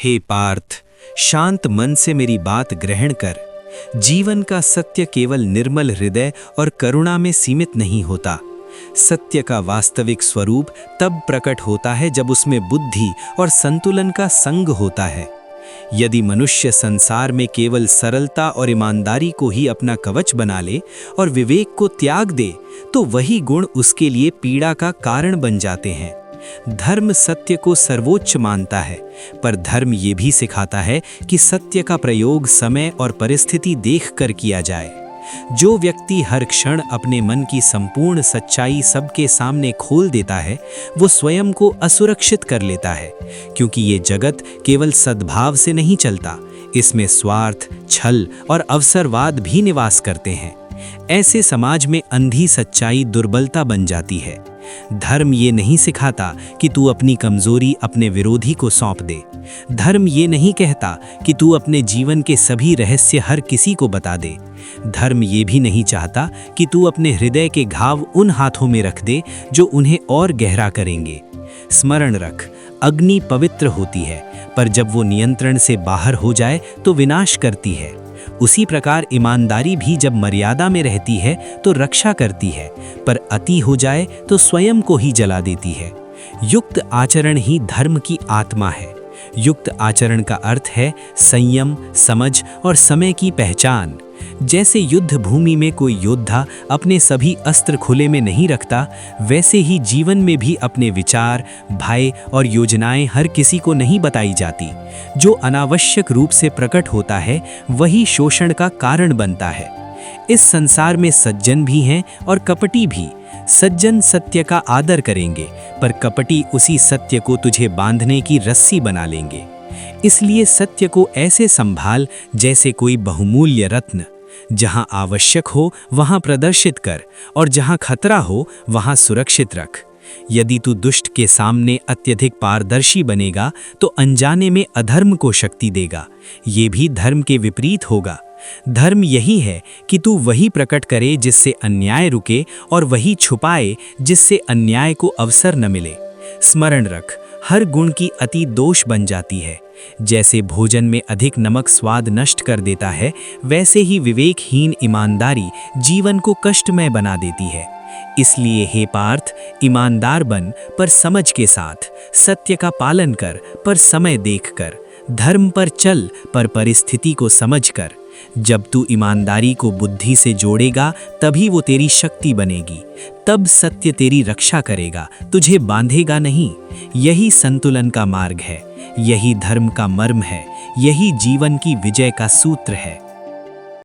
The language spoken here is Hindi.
हे पार्थ, शांत मन से मेरी बात ग्रहण कर। जीवन का सत्य केवल निर्मल हृदय और करुणा में सीमित नहीं होता। सत्य का वास्तविक स्वरूप तब प्रकट होता है जब उसमें बुद्धि और संतुलन का संग होता है। यदि मनुष्य संसार में केवल सरलता और ईमानदारी को ही अपना कवच बना ले और विवेक को त्याग दे, तो वही गुण उसके लिए पीड़ा का कारण बन जाते हैं। धर्म सत्य को सर्वोच्च मानता है, पर धर्म ये भी सिखाता है कि सत्य का प्रयोग समय और परिस्थिति देखकर किया जाए। जो व्यक्ति हर क्षण अपने मन की संपूर्ण सच्चाई सबके सामने खोल देता है, वो स्वयं को असुरक्षित कर लेता है, क्योंकि ये जगत केवल सद्भाव से नहीं चलता, इसमें स्वार्थ, छल और अवसरवाद भी निवास करते हैं। ऐसे समाज में अंधी सच्चाई दुर्बलता बन जाती है। धर्म ये नहीं सिखाता कि तू अपनी कमजोरी अपने विरोधी को सौंप दे। धर्म ये नहीं कहता कि तू अपने जीवन के सभी रहस्य हर किसी को बता दे। धर्म ये भी नहीं चाहता कि तू अपने हृदय के घाव उन हाथों में रख दे जो उन्हें और गहरा करेंगे। स्मरण रख, अग्नि पवित्र होती है, पर जब वो नियंत्रण से बाहर हो जाए तो विनाश करती है। उसी प्रकार ईमानदारी भी जब मर्यादा में रहती है तो रक्षा करती है, पर अति हो जाए तो स्वयं को ही जला देती है। युक्त आचरण ही धर्म की आत्मा है। युक्त आचरण का अर्थ है संयम, समझ और समय की पहचान। जैसे युद्ध भूमि में कोई योद्धा अपने सभी अस्त्र खुले में नहीं रखता, वैसे ही जीवन में भी अपने विचार, भय और योजनाएं हर किसी को नहीं बताई जाती। जो अनावश्यक रूप से प्रकट होता है, वही शोषण का कारण बनता है। इस संसार में सज्जन भी हैं और कपटी भी। सज्जन सत्य का आदर करेंगे, पर कपटी उसी सत्य को तुझे बांधने की रस्सी बना लेंगे। इसलिए सत्य को ऐसे संभाल जैसे कोई बहुमूल्य रत्न। जहां आवश्यक हो वहां प्रदर्शित कर, और जहां खतरा हो वहां सुरक्षित रख। यदि तू दुष्ट के सामने अत्यधिक पारदर्शी बनेगा तो अनजाने में अधर्म को शक्ति देगा। ये भी धर्म के विपरीत होगा। धर्म यही है कि तू वही प्रकट करे जिससे अन्याय रुके, और वही छुपाए जिससे अन्याय को अवसर न मिले। स्मरण रख, हर गुण की अति दोष बन जाती है। जैसे भोजन में अधिक नमक स्वाद नष्ट कर देता है, वैसे ही विवेकहीन ईमानदारी जीवन को कष्टमय बना देती है। इसलिए हे पार्थ, ईमानदार बन पर समझ के साथ, सत्य का पालन कर पर समय देख कर, धर्म पर चल पर परिस्थिति को समझ कर। जब तू ईमानदारी को बुद्धि से जोड़ेगा, तभी वो तेरी शक्ति बनेगी। तब सत्य तेरी रक्षा करेगा, तुझे बांधेगा नहीं। यही संतुलन का मार्ग है, यही धर्म का मर्म है, यही जीवन की विजय का सूत्र है।